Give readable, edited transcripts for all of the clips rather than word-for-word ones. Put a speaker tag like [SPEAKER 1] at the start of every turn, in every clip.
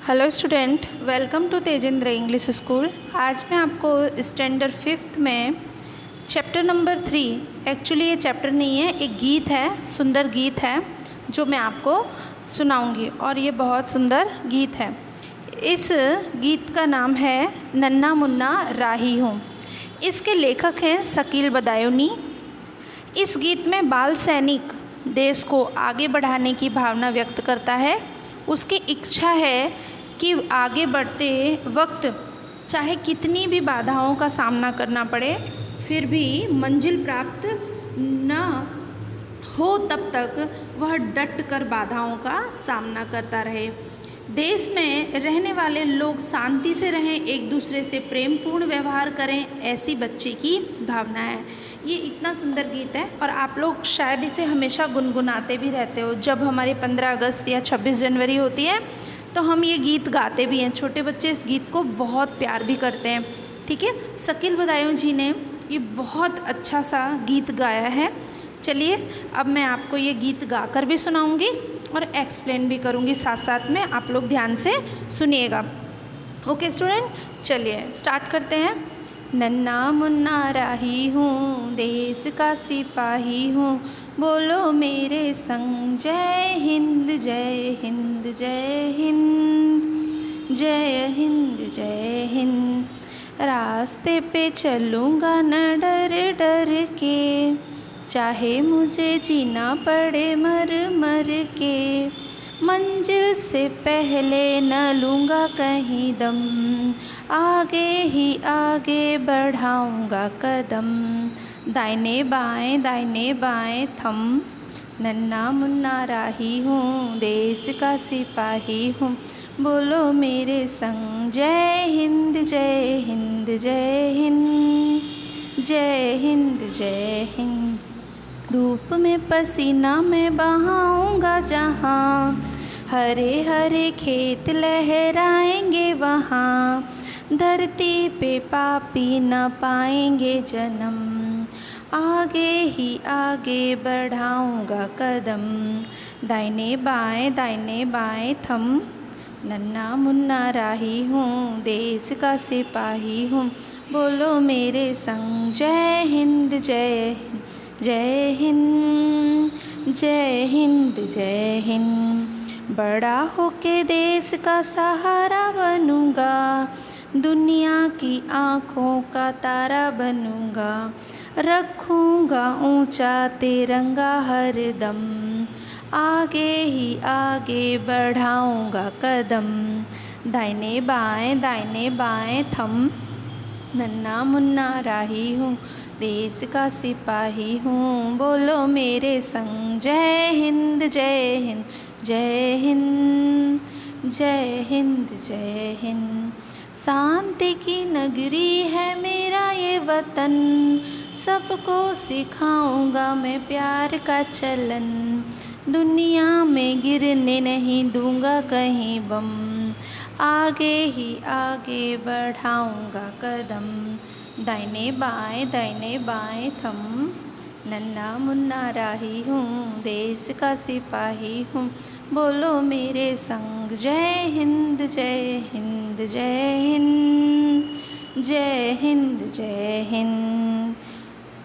[SPEAKER 1] Hello student, welcome to Tejendra English school. आज मैं आपको स्टैंडर्ड 5th में चैप्टर नंबर 3, एक्चुअली ये चैप्टर नहीं है, एक गीत है, सुंदर गीत है जो मैं आपको सुनाऊंगी और ये बहुत सुंदर गीत है। इस गीत का नाम है नन्ना मुन्ना राही हूँ। इसके लेखक हैं शकील बदायूनी। इस गीत में बाल सैनिक देश को आगे बढ़ाने की भावना व्यक्त करता है। उसकी इच्छा है कि आगे बढ़ते वक्त चाहे कितनी भी बाधाओं का सामना करना पड़े, फिर भी मंजिल प्राप्त न हो तब तक वह डट कर बाधाओं का सामना करता रहे। देश में रहने वाले लोग शांति से रहें, एक दूसरे से प्रेमपूर्ण व्यवहार करें, ऐसी बच्चे की भावना है। ये इतना सुंदर गीत है और आप लोग शायद इसे हमेशा गुनगुनाते भी रहते हो। जब हमारे 15 अगस्त या 26 जनवरी होती है तो हम ये गीत गाते भी हैं। छोटे बच्चे इस गीत को बहुत प्यार भी करते हैं। ठीक है, शकील बदायूं जी ने ये बहुत अच्छा सा गीत गाया है। चलिए अब मैं आपको ये गीत गाकर भी सुनाऊंगी और एक्सप्लेन भी करूंगी साथ साथ में, आप लोग ध्यान से सुनिएगा। ओके स्टूडेंट, चलिए स्टार्ट करते हैं। नन्ना मुन्ना राही हूँ, देश का सिपाही हूँ, बोलो मेरे संग जय हिंद जय हिंद जय हिंद जय हिंद जय हिंद। रास्ते पे चलूँगा न डर डर के, चाहे मुझे जीना पड़े मर मर के, मंजिल से पहले न लूँगा कहीं दम, आगे ही आगे बढ़ाऊँगा कदम, दाहिने बाएं थम। नन्ना मुन्ना राही हूँ, देश का सिपाही हूँ, बोलो मेरे संग जय हिंद जय हिंद जय हिंद जय हिंद जय हिंद। धूप में पसीना मैं बहाऊंगा जहाँ, हरे हरे खेत लहराएंगे वहाँ, धरती पे पापी न पाएंगे जन्म, आगे ही आगे बढ़ाऊंगा कदम, दाहिने बाएं थम। नन्ना मुन्ना राही हूँ, देश का सिपाही हूँ, बोलो मेरे संग जय हिंद जय हिंद जय हिंद जय हिंद जय हिंद। बड़ा होके देश का सहारा बनूंगा, दुनिया की आँखों का तारा बनूंगा, रखूंगा ऊंचा तिरंगा हरदम, आगे ही आगे बढ़ाऊंगा कदम, दाहिने बाएं थम। नन्ना मुन्ना राही हूँ, देश का सिपाही हूँ, बोलो मेरे संग जय हिंद जय हिंद जय हिंद जय हिंद जय हिंद। शांति की नगरी है मेरा ये वतन, सबको सिखाऊंगा मैं प्यार का चलन, दुनिया में गिरने नहीं दूंगा कहीं बम, आगे ही आगे बढ़ाऊंगा कदम, दाहिने बाएं थम। नन्ना मुन्ना राही हूँ, देश का सिपाही हूँ, बोलो मेरे संग जय हिंद जय हिंद जय हिंद जय हिंद जय हिंद।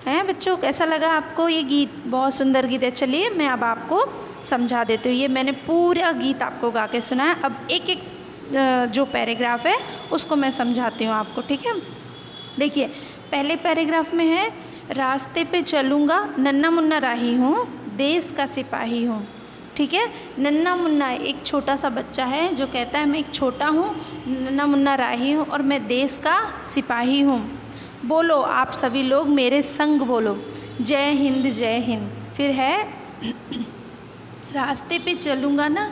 [SPEAKER 1] हैं बच्चों, कैसा लगा आपको ये गीत? बहुत सुंदर गीत है। चलिए मैं अब आपको समझा देती हूँ। ये मैंने पूरा गीत आपको गा के सुनाया। अब एक एक जो पैराग्राफ है उसको मैं समझाती हूँ आपको, ठीक है। देखिए पहले पैराग्राफ में है, रास्ते पे चलूँगा नन्ना मुन्ना राही हूँ, देश का सिपाही हूँ। ठीक है, नन्ना मुन्ना एक छोटा सा बच्चा है जो कहता है मैं एक छोटा हूँ, नन्ना मुन्ना राही हूँ और मैं देश का सिपाही हूँ। बोलो आप सभी लोग मेरे संग बोलो जय हिंद जय हिंद। फिर है रास्ते पे चलूँगा ना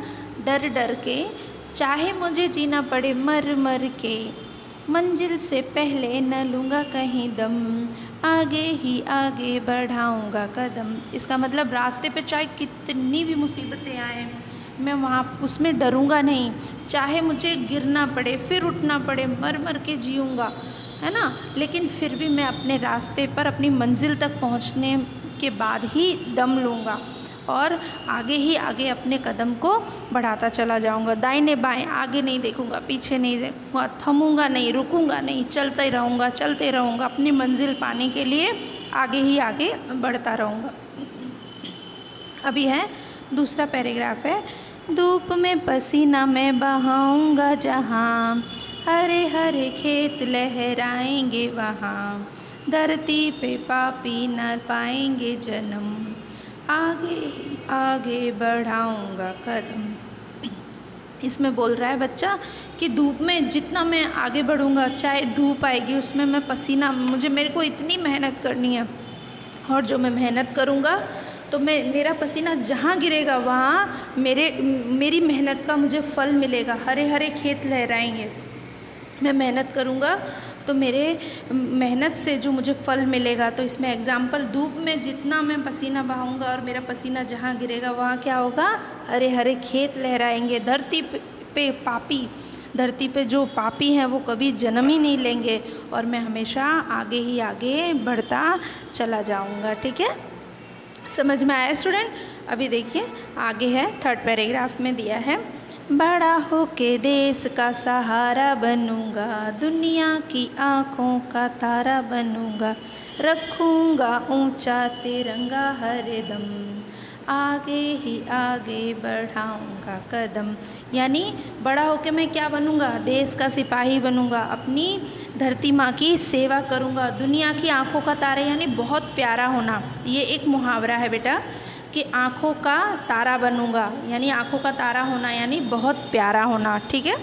[SPEAKER 1] डर डर के, चाहे मुझे जीना पड़े मर मर के, मंजिल से पहले न लूँगा कहीं दम, आगे ही आगे बढ़ाऊँगा कदम। इसका मतलब रास्ते पे चाहे कितनी भी मुसीबतें आए, मैं वहाँ उसमें डरूँगा नहीं, चाहे मुझे गिरना पड़े फिर उठना पड़े, मर मर के जीऊँगा, है ना, लेकिन फिर भी मैं अपने रास्ते पर अपनी मंजिल तक पहुँचने के बाद ही दम लूँगा और आगे ही आगे अपने कदम को बढ़ाता चला जाऊंगा। दाहिने बाएं आगे नहीं देखूंगा, पीछे नहीं देखूंगा, थमूंगा नहीं, रुकूंगा नहीं, चलते रहूंगा अपनी मंजिल पाने के लिए आगे ही आगे बढ़ता रहूंगा। अभी है दूसरा पैराग्राफ है, धूप में पसीना मैं बहाऊंगा जहाँ, हरे हरे खेत लहराएंगे वहाँ, धरती पे पापी न पाएंगे जन्म, आगे ही आगे बढ़ाऊंगा कदम। इसमें बोल रहा है बच्चा कि धूप में जितना मैं आगे बढ़ूंगा, चाहे धूप आएगी उसमें मैं पसीना, मेरे को इतनी मेहनत करनी है, और जो मैं मेहनत करूंगा तो मेरा पसीना जहाँ गिरेगा वहाँ मेरी मेहनत का मुझे फल मिलेगा। हरे हरे खेत लहराएंगे, मैं मेहनत करूँगा तो मेरे मेहनत से जो मुझे फल मिलेगा। तो इसमें एग्जाम्पल, धूप में जितना मैं पसीना बहाऊंगा और मेरा पसीना जहाँ गिरेगा वहाँ क्या होगा, हरे हरे खेत लहराएंगे। धरती पे जो पापी हैं वो कभी जन्म ही नहीं लेंगे, और मैं हमेशा आगे ही आगे बढ़ता चला जाऊँगा। ठीक है, समझ में आया स्टूडेंट? अभी देखिए आगे है, थर्ड पैराग्राफ में दिया है, बड़ा होके देश का सहारा बनूंगा, दुनिया की आँखों का तारा बनूंगा, रखूंगा ऊंचा तिरंगा हरदम, आगे ही आगे बढ़ाऊंगा कदम। यानी बड़ा होके मैं क्या बनूंगा, देश का सिपाही बनूंगा, अपनी धरती माँ की सेवा करूंगा, दुनिया की आँखों का तारा यानी बहुत प्यारा होना। ये एक मुहावरा है बेटा कि आँखों का तारा बनूंगा, यानी आँखों का तारा होना यानी बहुत प्यारा होना। ठीक है,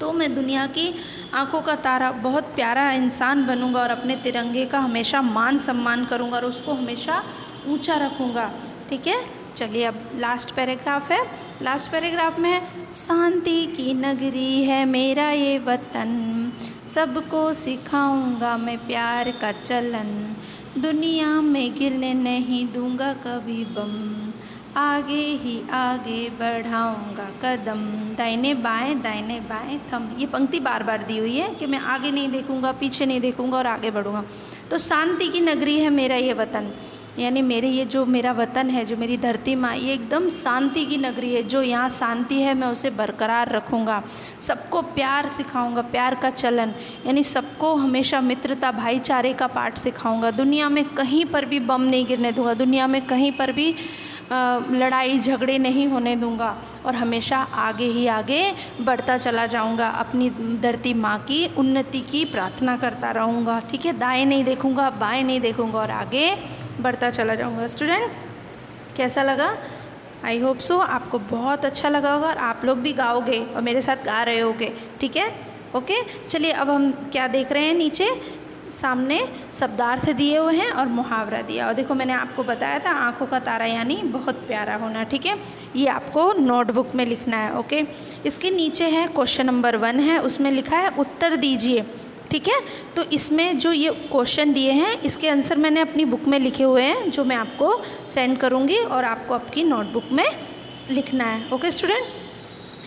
[SPEAKER 1] तो मैं दुनिया की आँखों का तारा, बहुत प्यारा इंसान बनूंगा और अपने तिरंगे का हमेशा मान सम्मान करूंगा और उसको हमेशा ऊंचा रखूंगा। ठीक है, चलिए अब लास्ट पैराग्राफ है। लास्ट पैराग्राफ में है, शांति की नगरी है मेरा ये वतन, सबको सिखाऊंगा मैं प्यार का चलन, दुनिया में गिरने नहीं दूंगा कभी बम, आगे ही आगे बढ़ाऊंगा कदम, दाहिने बाएं थम। ये पंक्ति बार बार दी हुई है कि मैं आगे नहीं देखूंगा, पीछे नहीं देखूंगा और आगे बढ़ूंगा। तो शांति की नगरी है मेरा ये वतन, यानी ये जो मेरा वतन है, जो मेरी धरती माँ, ये एकदम शांति की नगरी है। जो यहाँ शांति है मैं उसे बरकरार रखूँगा, सबको प्यार सिखाऊंगा, प्यार का चलन, यानी सबको हमेशा मित्रता भाईचारे का पाठ सिखाऊंगा, दुनिया में कहीं पर भी बम नहीं गिरने दूंगा, दुनिया में कहीं पर भी लड़ाई झगड़े नहीं होने दूंगा, और हमेशा आगे ही आगे बढ़ता चला जाऊंगा, अपनी धरती माँ की उन्नति की प्रार्थना करता रहूँगा। ठीक है, दाएं नहीं देखूंगा, बाएं नहीं देखूंगा और आगे बढ़ता चला जाऊंगा। स्टूडेंट कैसा लगा? आई होप सो आपको बहुत अच्छा लगा होगा और आप लोग भी गाओगे और मेरे साथ गा रहे होगे। ठीक है, ओके। चलिए अब हम क्या देख रहे हैं, नीचे सामने शब्दार्थ दिए हुए हैं और मुहावरा दिया। और देखो मैंने आपको बताया था आँखों का तारा यानी बहुत प्यारा होना। ठीक है, ये आपको नोटबुक में लिखना है। ओके, इसके नीचे है क्वेश्चन नंबर 1 है, उसमें लिखा है उत्तर दीजिए। ठीक है, तो इसमें जो ये क्वेश्चन दिए हैं इसके आंसर मैंने अपनी बुक में लिखे हुए हैं, जो मैं आपको सेंड करूँगी और आपको आपकी नोटबुक में लिखना है। ओके स्टूडेंट,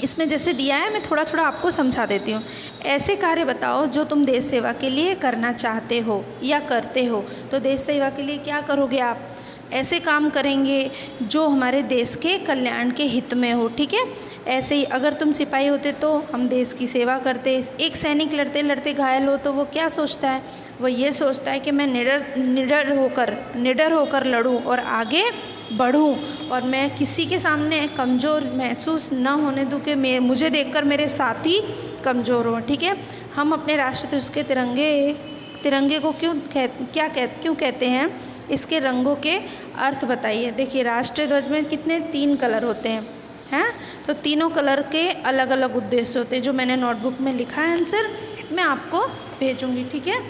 [SPEAKER 1] इसमें जैसे दिया है मैं थोड़ा थोड़ा आपको समझा देती हूँ। ऐसे कार्य बताओ जो तुम देश सेवा के लिए करना चाहते हो या करते हो। तो देश सेवा के लिए क्या करोगे आप? ऐसे काम करेंगे जो हमारे देश के कल्याण के हित में हो। ठीक है, ऐसे ही अगर तुम सिपाही होते तो हम देश की सेवा करते। एक सैनिक लड़ते लड़ते घायल हो तो वो क्या सोचता है? वो ये सोचता है कि मैं निडर होकर लड़ूं और आगे बढ़ूं और मैं किसी के सामने कमज़ोर महसूस न होने दूं कि मुझे देखकर मेरे साथी कमज़ोर हों। ठीक है, हम अपने राष्ट्रध्वज के तिरंगे को क्यों कहते हैं? इसके रंगों के अर्थ बताइए। देखिए राष्ट्रीय ध्वज में कितने 3 कलर होते हैं, तो तीनों कलर के अलग अलग उद्देश्य होते हैं। जो मैंने नोटबुक में लिखा है आंसर मैं आपको भेजूंगी। ठीक है,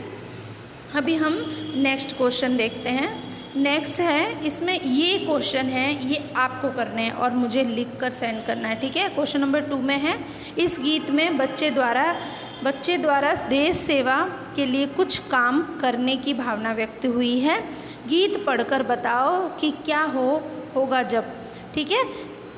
[SPEAKER 1] अभी हम नेक्स्ट क्वेश्चन देखते हैं। नेक्स्ट है, इसमें ये क्वेश्चन है, ये आपको करने हैं और मुझे लिख कर सेंड करना है। ठीक है, क्वेश्चन नंबर 2 में है, इस गीत में बच्चे द्वारा देश सेवा के लिए कुछ काम करने की भावना व्यक्त हुई है। गीत पढ़कर बताओ कि क्या होगा जब। ठीक है,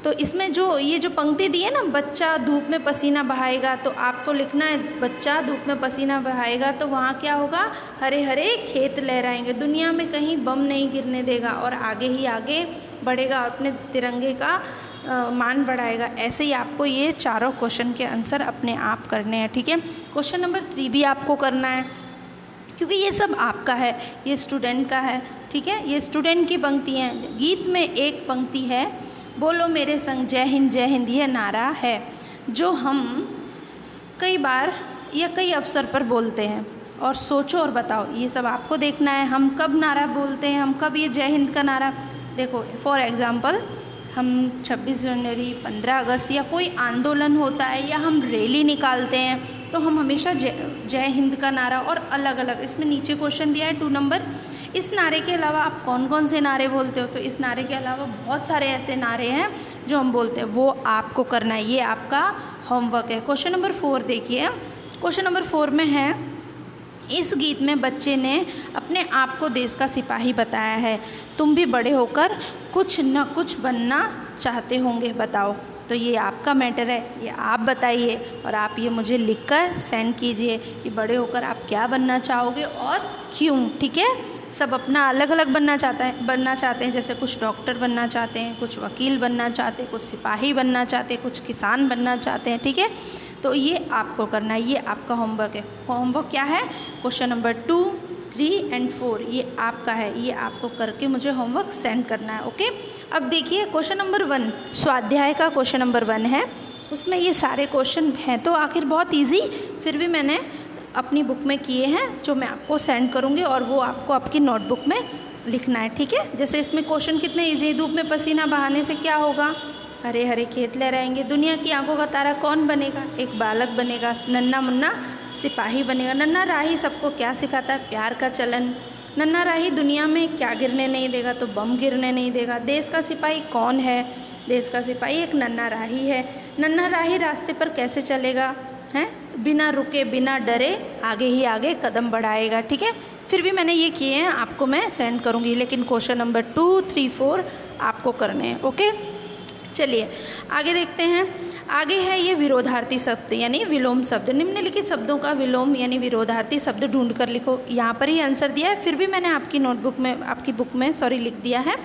[SPEAKER 1] तो इसमें जो ये जो पंक्ति दी है ना, बच्चा धूप में पसीना बहाएगा, तो आपको लिखना है बच्चा धूप में पसीना बहाएगा तो वहाँ क्या होगा, हरे हरे खेत लहराएंगे, दुनिया में कहीं बम नहीं गिरने देगा और आगे ही आगे बढ़ेगा, अपने तिरंगे का मान बढ़ाएगा। ऐसे ही आपको ये चारों क्वेश्चन के आंसर अपने आप करने हैं, ठीक है। क्वेश्चन नंबर 3 भी आपको करना है, क्योंकि ये सब आपका है, ये स्टूडेंट का है, ठीक है। ये स्टूडेंट की पंक्ति हैं। गीत में एक पंक्ति है, बोलो मेरे संग जय हिंद, यह नारा है जो हम कई बार या कई अवसर पर बोलते हैं। और सोचो और बताओ, ये सब आपको देखना है, हम कब नारा बोलते हैं, हम कब ये जय हिंद का नारा। देखो फॉर एग्ज़ाम्पल, हम 26 जनवरी, 15 अगस्त या कोई आंदोलन होता है या हम रैली निकालते हैं तो हम हमेशा जय हिंद का नारा, और अलग अलग इसमें नीचे क्वेश्चन दिया है 2 नंबर, इस नारे के अलावा आप कौन कौन से नारे बोलते हो। तो इस नारे के अलावा बहुत सारे ऐसे नारे हैं जो हम बोलते हैं, वो आपको करना है, ये आपका होमवर्क है। क्वेश्चन नंबर 4 देखिए, क्वेश्चन नंबर 4 में है, इस गीत में बच्चे ने अपने आप को देश का सिपाही बताया है, तुम भी बड़े होकर कुछ न कुछ बनना चाहते होंगे, बताओ। तो ये आपका मैटर है, ये आप बताइए और आप ये मुझे लिखकर सेंड कीजिए कि बड़े होकर आप क्या बनना चाहोगे और क्यों, ठीक है। सब अपना अलग अलग बनना चाहते हैं, जैसे कुछ डॉक्टर बनना चाहते हैं, कुछ वकील बनना चाहते हैं, कुछ सिपाही बनना चाहते हैं, कुछ किसान बनना चाहते हैं, ठीक है। तो ये आपको करना है, ये आपका होमवर्क है। होमवर्क क्या है, क्वेश्चन नंबर 2, 3 और 4 ये आपका है, ये आपको करके मुझे होमवर्क सेंड करना है, ओके। अब देखिए क्वेश्चन नंबर 1, स्वाध्याय का क्वेश्चन नंबर 1 है, उसमें ये सारे क्वेश्चन हैं तो आखिर बहुत ईजी, फिर भी मैंने अपनी बुक में किए हैं जो मैं आपको सेंड करूँगी और वो आपको आपकी नोटबुक में लिखना है, ठीक है। जैसे इसमें क्वेश्चन कितने ईजी है, धूप में पसीना बहाने से क्या होगा, हरे हरे खेत लहराएंगे, दुनिया की आंखों का तारा कौन बनेगा, एक बालक बनेगा, नन्हा मुन्ना सिपाही बनेगा, नन्हा राही सबको क्या सिखाता है, प्यार का चलन, नन्हा राही दुनिया में क्या गिरने नहीं देगा, तो बम गिरने नहीं देगा, देश का सिपाही कौन है, देश का सिपाही एक नन्हा राही है, नन्हा राही रास्ते पर कैसे चलेगा, हैं बिना रुके बिना डरे आगे ही आगे कदम बढ़ाएगा, ठीक है। फिर भी मैंने ये किए हैं, आपको मैं सेंड करूँगी, लेकिन क्वेश्चन नंबर 2, 3, 4 आपको करने हैं, ओके। चलिए आगे देखते हैं। आगे है ये विरोधार्थी शब्द यानी विलोम शब्द, निम्नलिखित शब्दों का विलोम यानी विरोधार्थी शब्द ढूंढ कर लिखो। यहाँ पर ही आंसर दिया है, फिर भी मैंने आपकी नोटबुक में आपकी बुक में लिख दिया है,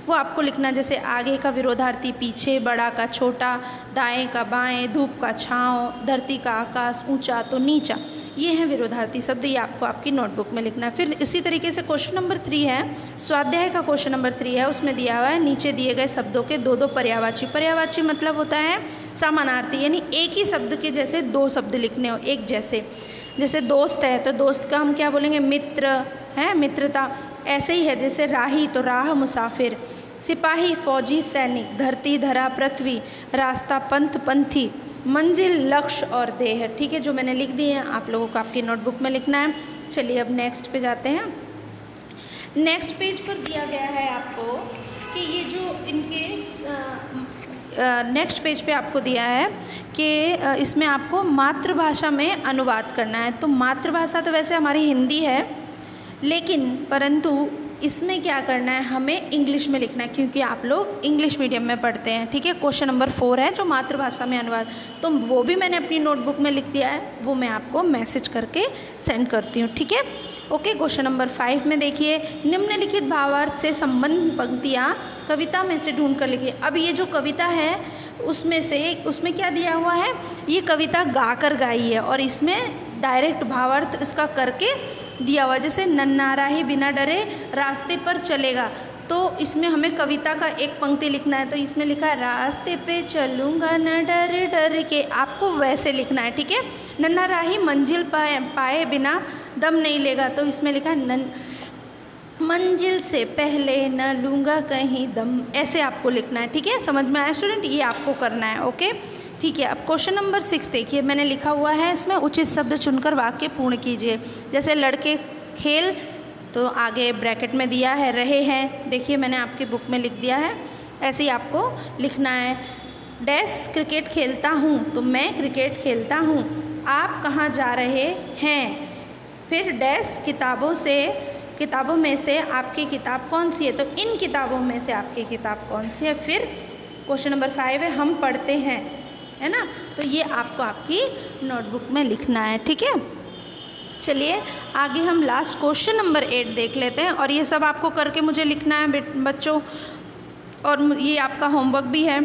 [SPEAKER 1] वो आपको लिखना। जैसे आगे का विरोधार्थी पीछे, बड़ा का छोटा, दाएं का बाएं, धूप का छाँव, धरती का आकाश, ऊंचा तो नीचा, ये है विरोधार्थी शब्द, ये आपको आपकी नोटबुक में लिखना है। फिर इसी तरीके से क्वेश्चन नंबर 3 है, स्वाध्याय का क्वेश्चन नंबर 3 है, उसमें दिया हुआ है नीचे दिए गए शब्दों के 2-2 पर्यायवाची। पर्यायवाची मतलब होता है समानार्थी, यानी एक ही शब्द के जैसे 2 शब्द लिखने हो एक जैसे। जैसे दोस्त है तो दोस्त का हम क्या बोलेंगे, मित्र है, मित्रता। ऐसे ही है जैसे राही तो राह मुसाफिर, सिपाही फौजी सैनिक, धरती धरा पृथ्वी, रास्ता पंथ पंथी, मंजिल लक्ष्य और देह, ठीक है। जो मैंने लिख दिए हैं आप लोगों को आपकी नोटबुक में लिखना है। चलिए अब नेक्स्ट पे जाते हैं। नेक्स्ट पेज पर दिया गया है आपको कि ये जो इनके नेक्स्ट पेज पे आपको दिया है कि इसमें आपको मातृभाषा में अनुवाद करना है। तो मातृभाषा तो वैसे हमारी हिंदी है, लेकिन परंतु इसमें क्या करना है, हमें इंग्लिश में लिखना है, क्योंकि आप लोग इंग्लिश मीडियम में पढ़ते हैं, ठीक है। क्वेश्चन नंबर 4 है जो मातृभाषा में अनुवाद, तो वो भी मैंने अपनी नोटबुक में लिख दिया है, वो मैं आपको मैसेज करके सेंड करती हूँ, ठीक है, ओके। क्वेश्चन नंबर 5 में देखिए, निम्नलिखित भावार्थ से संबंध पंक्तियाँ कविता में से ढूंढ कर लिखिए। अब ये जो कविता है उसमें क्या दिया हुआ है, ये कविता गा कर गाई है और इसमें डायरेक्ट भावार्थ इसका करके दिया हुआ। जैसे नन्हा राही बिना डरे रास्ते पर चलेगा, तो इसमें हमें कविता का एक पंक्ति लिखना है। तो इसमें लिखा है रास्ते पे चलूँगा न डर डर के, आपको वैसे लिखना है, ठीक है। नन्हा राही मंजिल पाए बिना दम नहीं लेगा, तो इसमें लिखा है मंजिल से पहले न लूँगा कहीं दम, ऐसे आपको लिखना है, ठीक है। समझ में आया स्टूडेंट, ये आपको करना है, ओके, ठीक है। अब क्वेश्चन नंबर 6 देखिए, मैंने लिखा हुआ है इसमें उचित शब्द चुनकर वाक्य पूर्ण कीजिए। जैसे लड़के खेल, तो आगे ब्रैकेट में दिया है रहे हैं, देखिए मैंने आपकी बुक में लिख दिया है, ऐसे ही आपको लिखना है। डैश क्रिकेट खेलता हूँ, तो मैं क्रिकेट खेलता हूँ, आप कहाँ जा रहे हैं, फिर डैश किताबों में से आपकी किताब कौन सी है, तो इन किताबों में से आपकी किताब कौन सी है। फिर क्वेश्चन नंबर 5 है हम पढ़ते हैं, है ना। तो ये आपको आपकी नोटबुक में लिखना है, ठीक है। चलिए आगे हम लास्ट क्वेश्चन नंबर 8 देख लेते हैं, और ये सब आपको करके मुझे लिखना है बच्चों, और ये आपका होमवर्क भी है।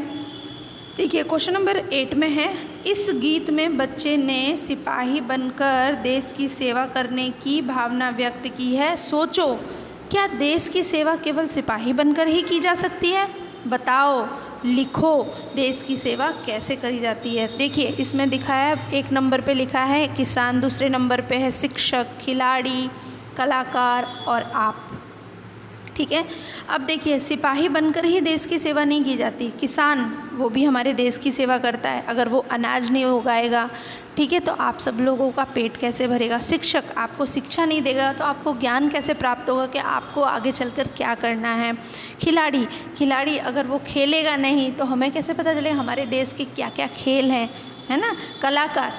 [SPEAKER 1] देखिए क्वेश्चन नंबर 8 में है, इस गीत में बच्चे ने सिपाही बनकर देश की सेवा करने की भावना व्यक्त की है। सोचो, क्या देश की सेवा केवल सिपाही बनकर ही की जा सकती है? बताओ, लिखो, देश की सेवा कैसे करी जाती है। देखिए इसमें दिखाया है, 1 नंबर पे लिखा है किसान, दूसरे नंबर पे है शिक्षक, खिलाड़ी, कलाकार और आप, ठीक है। अब देखिए सिपाही बनकर ही देश की सेवा नहीं की जाती, किसान वो भी हमारे देश की सेवा करता है। अगर वो अनाज नहीं उगाएगा, ठीक है, तो आप सब लोगों का पेट कैसे भरेगा? शिक्षक आपको शिक्षा नहीं देगा तो आपको ज्ञान कैसे प्राप्त होगा कि आपको आगे चलकर क्या करना है? खिलाड़ी अगर वो खेलेगा नहीं तो हमें कैसे पता चलेगा हमारे देश के क्या क्या खेल हैं, है ना। कलाकार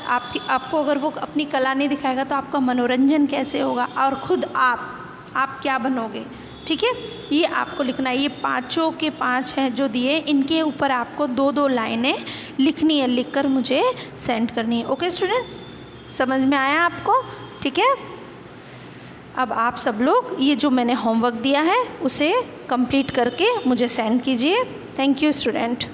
[SPEAKER 1] आपको अगर वो अपनी कला नहीं दिखाएगा तो आपका मनोरंजन कैसे होगा? और खुद आप क्या बनोगे? ठीक है, ये आपको लिखना है। ये 5 के 5 हैं जो दिए, इनके ऊपर आपको 2-2 लाइनें लिखनी है, लिखकर मुझे सेंड करनी है। ओके स्टूडेंट, समझ में आया आपको? ठीक है, अब आप सब लोग ये जो मैंने होमवर्क दिया है उसे कंप्लीट करके मुझे सेंड कीजिए। Thank you student.